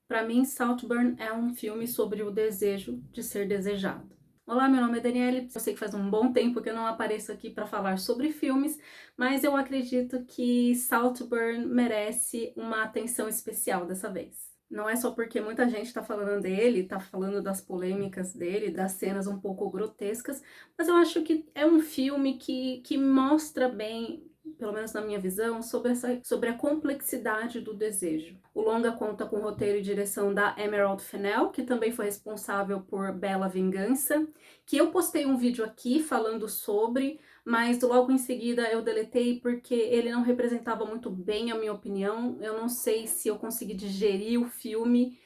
Para mim, Saltburn é um filme sobre o desejo de ser desejado. Olá, meu nome é Daniele. Eu sei que faz um bom tempo que eu não apareço aqui para falar sobre filmes, mas eu acredito que Saltburn merece uma atenção especial dessa vez. Não é só porque muita gente está falando dele, está falando das polêmicas dele, das cenas um pouco grotescas, mas eu acho que é um filme que mostra bem, pelo menos na minha visão, sobre a complexidade do desejo. O longa conta com roteiro e direção da Emerald Fennell, que também foi responsável por Bela Vingança, que eu postei um vídeo aqui falando sobre, mas logo em seguida eu deletei porque ele não representava muito bem a minha opinião. Eu não sei se eu consegui digerir o filme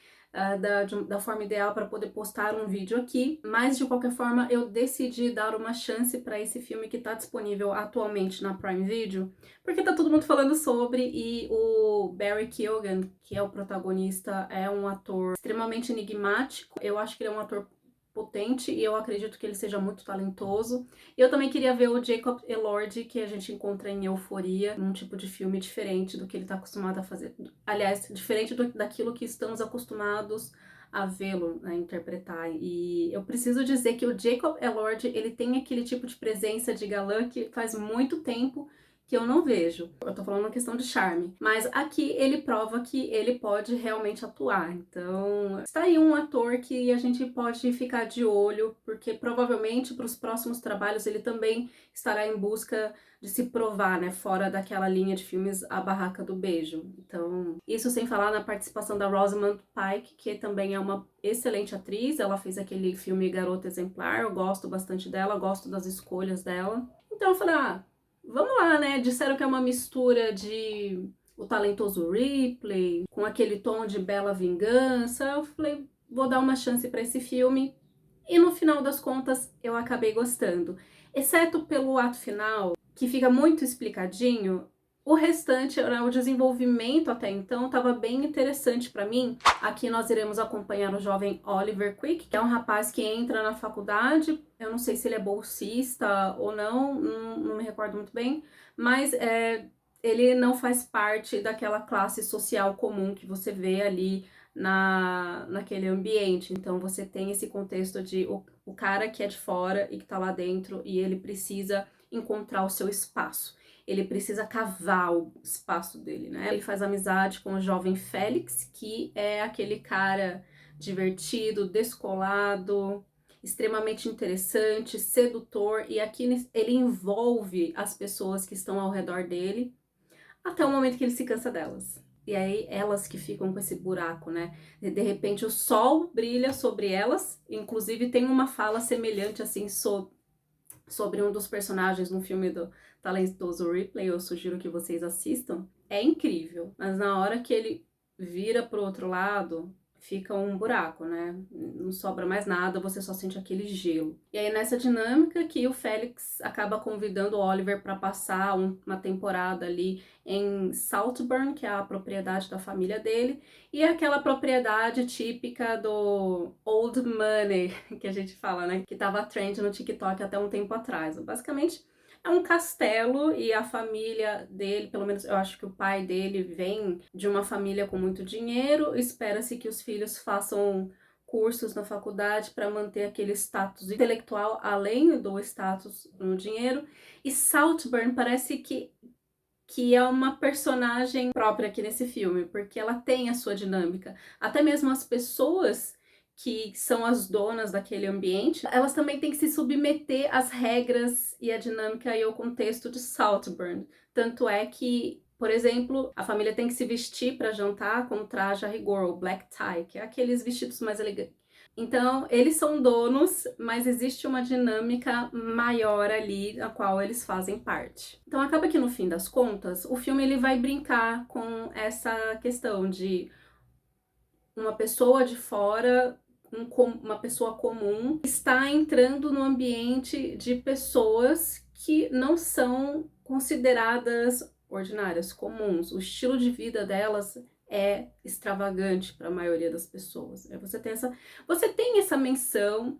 da forma ideal para poder postar um vídeo aqui, mas de qualquer forma eu decidi dar uma chance para esse filme que está disponível atualmente na Prime Video, porque tá todo mundo falando sobre, e o Barry Keoghan, que é o protagonista, é um ator extremamente enigmático. Eu acho que ele é um ator potente e eu acredito que ele seja muito talentoso. E eu também queria ver o Jacob Elordi, que a gente encontra em Euforia, num tipo de filme diferente do que ele está acostumado a fazer. Aliás, diferente daquilo que estamos acostumados a vê-lo, né, interpretar. E eu preciso dizer que o Jacob Elordi, ele tem aquele tipo de presença de galã que faz muito tempo que eu não vejo. Eu tô falando uma questão de charme. Mas aqui ele prova que ele pode realmente atuar. Então, está aí um ator que a gente pode ficar de olho, porque provavelmente para os próximos trabalhos ele também estará em busca de se provar, né, fora daquela linha de filmes A Barraca do Beijo. Então, isso sem falar na participação da Rosamund Pike, que também é uma excelente atriz. Ela fez aquele filme Garota Exemplar, eu gosto bastante dela, gosto das escolhas dela. Então eu falei, vamos lá, né? Disseram que é uma mistura de O Talentoso Ripley com aquele tom de Bela Vingança. Eu falei, vou dar uma chance para esse filme. E no final das contas, eu acabei gostando. Exceto pelo ato final, que fica muito explicadinho, o restante, né, o desenvolvimento até então, estava bem interessante para mim. Aqui nós iremos acompanhar o jovem Oliver Quick, que é um rapaz que entra na faculdade. Eu não sei se ele é bolsista ou não me recordo muito bem, mas ele não faz parte daquela classe social comum que você vê ali naquele ambiente. Então você tem esse contexto de o cara que é de fora e que tá lá dentro e ele precisa encontrar o seu espaço. Ele precisa cavar o espaço dele, né? Ele faz amizade com o jovem Félix, que é aquele cara divertido, descolado, extremamente interessante, sedutor, e aqui ele envolve as pessoas que estão ao redor dele até o momento que ele se cansa delas. E aí elas que ficam com esse buraco, né? De repente o sol brilha sobre elas, inclusive tem uma fala semelhante assim sobre um dos personagens no filme do Talentoso Ripley, eu sugiro que vocês assistam. É incrível, mas na hora que ele vira pro outro lado, fica um buraco, né? Não sobra mais nada, você só sente aquele gelo. E aí nessa dinâmica que o Félix acaba convidando o Oliver para passar uma temporada ali em Saltburn, que é a propriedade da família dele, e é aquela propriedade típica do old money, que a gente fala, né? Que tava trend no TikTok até um tempo atrás. Basicamente, é um castelo e a família dele, pelo menos eu acho que o pai dele vem de uma família com muito dinheiro. Espera-se que os filhos façam cursos na faculdade para manter aquele status intelectual além do status no dinheiro. E Saltburn parece que é uma personagem própria aqui nesse filme, porque ela tem a sua dinâmica. Até mesmo as pessoas que são as donas daquele ambiente, elas também têm que se submeter às regras e à dinâmica e ao contexto de Saltburn. Tanto é que, por exemplo, a família tem que se vestir para jantar com traje a rigor, o black tie, que é aqueles vestidos mais elegantes. Então, eles são donos, mas existe uma dinâmica maior ali, na qual eles fazem parte. Então, acaba que no fim das contas, o filme ele vai brincar com essa questão de uma pessoa de fora, uma pessoa comum, está entrando no ambiente de pessoas que não são consideradas ordinárias, comuns. O estilo de vida delas é extravagante para a maioria das pessoas. Você tem essa menção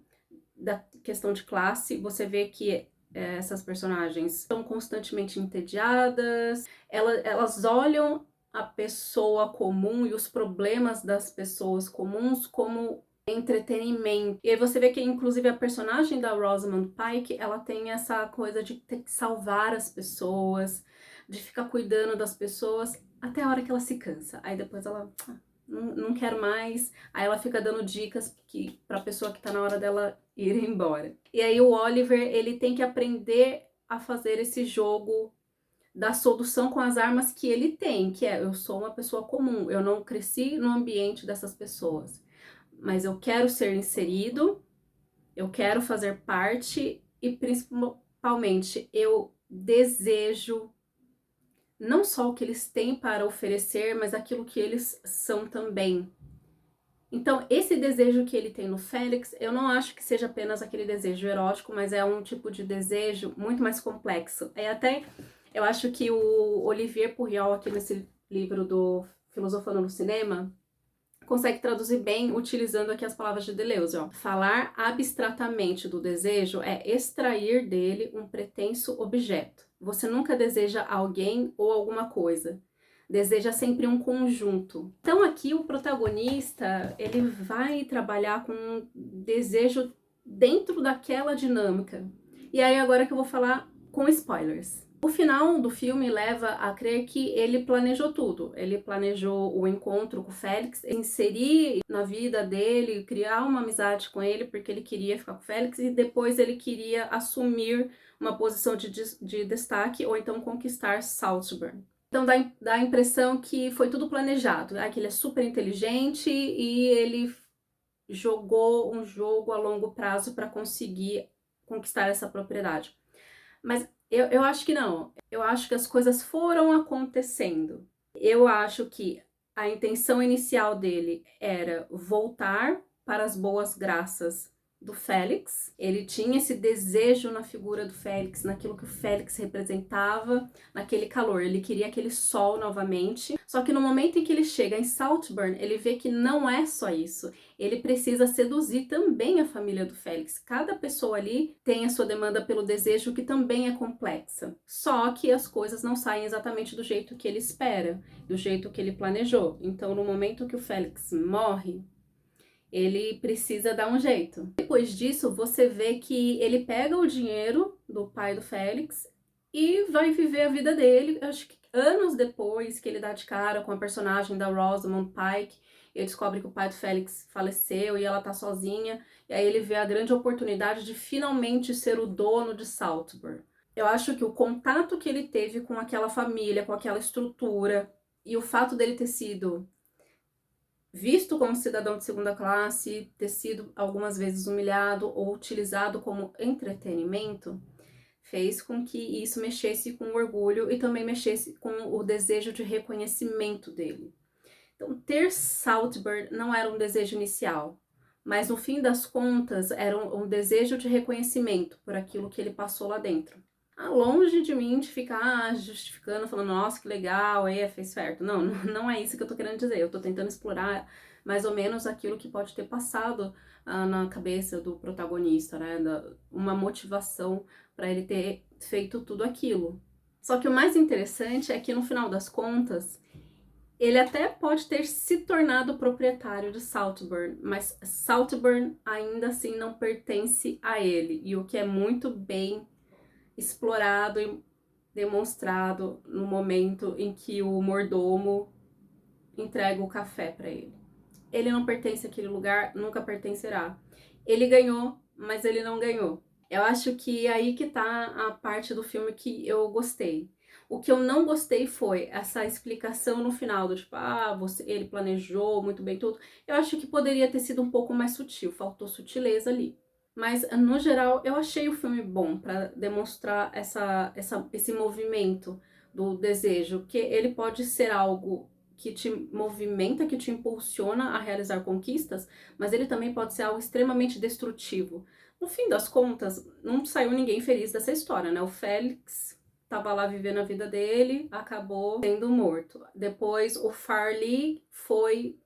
da questão de classe, você vê que essas personagens são constantemente entediadas, elas olham a pessoa comum e os problemas das pessoas comuns como entretenimento. E aí você vê que, inclusive, a personagem da Rosamund Pike, ela tem essa coisa de ter que salvar as pessoas, de ficar cuidando das pessoas, até a hora que ela se cansa. Aí depois ela, não quero mais. Aí ela fica dando dicas pra pessoa que tá na hora dela ir embora. E aí o Oliver, ele tem que aprender a fazer esse jogo da solução com as armas que ele tem, que é: eu sou uma pessoa comum, eu não cresci no ambiente dessas pessoas, mas eu quero ser inserido, eu quero fazer parte e principalmente eu desejo não só o que eles têm para oferecer, mas aquilo que eles são também. Então, esse desejo que ele tem no Félix, eu não acho que seja apenas aquele desejo erótico, mas é um tipo de desejo muito mais complexo. Eu acho que o Olivier Puriol, aqui nesse livro do Filosofando no Cinema, consegue traduzir bem utilizando aqui as palavras de Deleuze, ó. Falar abstratamente do desejo é extrair dele um pretenso objeto. Você nunca deseja alguém ou alguma coisa. Deseja sempre um conjunto. Então aqui o protagonista, ele vai trabalhar com um desejo dentro daquela dinâmica. E aí agora que eu vou falar com spoilers. O final do filme leva a crer que ele planejou tudo. Ele planejou o encontro com o Félix, inserir na vida dele, criar uma amizade com ele, porque ele queria ficar com o Félix, e depois ele queria assumir uma posição de destaque, ou então conquistar Salzburg. Então dá a impressão que foi tudo planejado, né? Que ele é super inteligente e ele jogou um jogo a longo prazo para conseguir conquistar essa propriedade. Mas eu acho que não. Eu acho que as coisas foram acontecendo. Eu acho que a intenção inicial dele era voltar para as boas graças do Félix. Ele tinha esse desejo na figura do Félix, naquilo que o Félix representava, naquele calor. Ele queria aquele sol novamente. Só que no momento em que ele chega em Saltburn, ele vê que não é só isso. Ele precisa seduzir também a família do Félix. Cada pessoa ali tem a sua demanda pelo desejo, que também é complexa. Só que as coisas não saem exatamente do jeito que ele espera, do jeito que ele planejou. Então, no momento que o Félix morre, ele precisa dar um jeito. Depois disso, você vê que ele pega o dinheiro do pai do Félix e vai viver a vida dele. Acho que anos depois que ele dá de cara com a personagem da Rosamund Pike, ele descobre que o pai do Félix faleceu e ela tá sozinha. E aí ele vê a grande oportunidade de finalmente ser o dono de Salzburg. Eu acho que o contato que ele teve com aquela família, com aquela estrutura, e o fato dele ter sido visto como cidadão de segunda classe, ter sido algumas vezes humilhado ou utilizado como entretenimento, fez com que isso mexesse com o orgulho e também mexesse com o desejo de reconhecimento dele. Então, ter Salzburg não era um desejo inicial, mas no fim das contas era um desejo de reconhecimento por aquilo que ele passou lá dentro. Longe de mim de ficar justificando, falando, nossa, que legal, fez certo. Não, não é isso que eu tô querendo dizer. Eu tô tentando explorar mais ou menos aquilo que pode ter passado na cabeça do protagonista, né? Uma motivação para ele ter feito tudo aquilo. Só que o mais interessante é que, no final das contas, ele até pode ter se tornado proprietário de Saltburn, mas Saltburn ainda assim não pertence a ele. E o que é muito bem explorado e demonstrado no momento em que o mordomo entrega o café para ele. Ele não pertence àquele lugar, nunca pertencerá. Ele ganhou, mas ele não ganhou. Eu acho que é aí que tá a parte do filme que eu gostei. O que eu não gostei foi essa explicação no final, do tipo, ele planejou muito bem tudo. Eu acho que poderia ter sido um pouco mais sutil, faltou sutileza ali. Mas, no geral, eu achei o filme bom para demonstrar esse movimento do desejo, que ele pode ser algo que te movimenta, que te impulsiona a realizar conquistas, mas ele também pode ser algo extremamente destrutivo. No fim das contas, não saiu ninguém feliz dessa história, né? O Félix estava lá vivendo a vida dele, acabou sendo morto. Depois, o Farley foi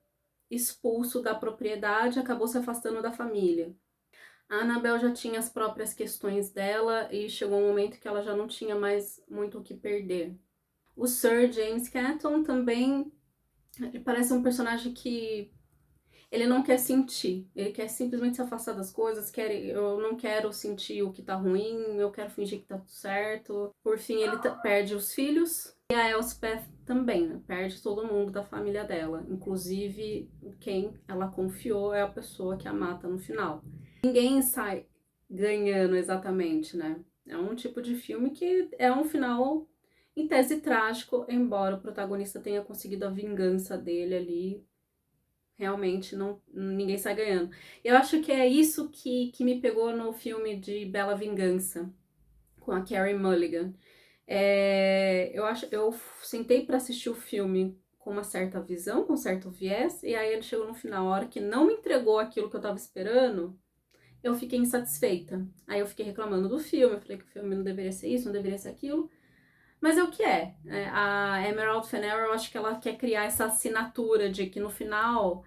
expulso da propriedade, acabou se afastando da família. A Annabelle já tinha as próprias questões dela e chegou um momento que ela já não tinha mais muito o que perder. O Sir James Caton também, ele parece um personagem que ele não quer sentir, ele quer simplesmente se afastar das coisas, eu não quero sentir o que tá ruim, eu quero fingir que tá tudo certo. Por fim, ele perde os filhos, e a Elspeth também, né? Perde todo mundo da família dela, inclusive quem ela confiou é a pessoa que a mata no final. Ninguém sai ganhando exatamente, né? É um tipo de filme que é um final em tese trágico, embora o protagonista tenha conseguido a vingança dele ali, realmente ninguém sai ganhando. Eu acho que é isso que me pegou no filme de Bela Vingança, com a Carey Mulligan. Eu sentei para assistir o filme com uma certa visão, com um certo viés, e aí ele chegou no final, a hora que não me entregou aquilo que eu tava esperando, eu fiquei insatisfeita. Aí eu fiquei reclamando do filme, eu falei que o filme não deveria ser isso, não deveria ser aquilo. Mas é o que é. A Emerald Fennell, eu acho que ela quer criar essa assinatura de que no final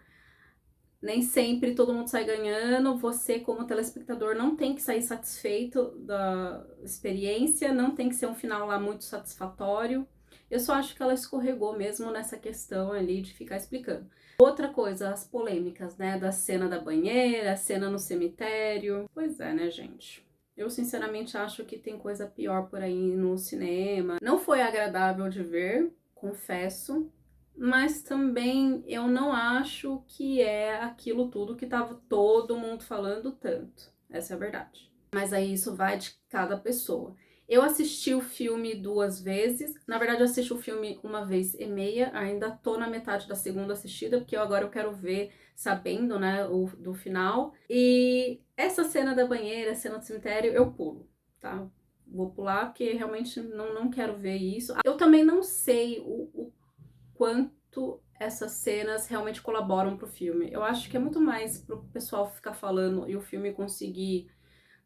nem sempre todo mundo sai ganhando. Você, como telespectador, não tem que sair satisfeito da experiência, não tem que ser um final lá muito satisfatório. Eu só acho que ela escorregou mesmo nessa questão ali de ficar explicando. Outra coisa, as polêmicas, né? Da cena da banheira, a cena no cemitério. Pois é, né, gente? Eu sinceramente acho que tem coisa pior por aí no cinema. Não foi agradável de ver, confesso, mas também eu não acho que é aquilo tudo que tava todo mundo falando tanto. Essa é a verdade. Mas aí isso vai de cada pessoa. Eu assisti o filme 2 vezes. Na verdade, eu assisti o filme 1,5 vezes. Ainda tô na metade da segunda assistida, porque agora eu quero ver sabendo, né, do final. E essa cena da banheira, a cena do cemitério, eu pulo, tá? Vou pular porque realmente não quero ver isso. Eu também não sei o quanto essas cenas realmente colaboram pro filme. Eu acho que é muito mais pro pessoal ficar falando e o filme conseguir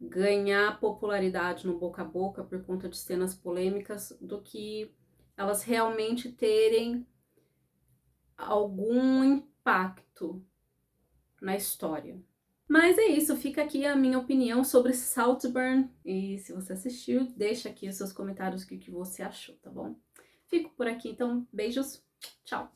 ganhar popularidade no boca a boca por conta de cenas polêmicas do que elas realmente terem algum impacto na história. Mas é isso, fica aqui a minha opinião sobre Saltburn. E se você assistiu, deixa aqui os seus comentários o que você achou, tá bom? Fico por aqui, então, beijos, tchau!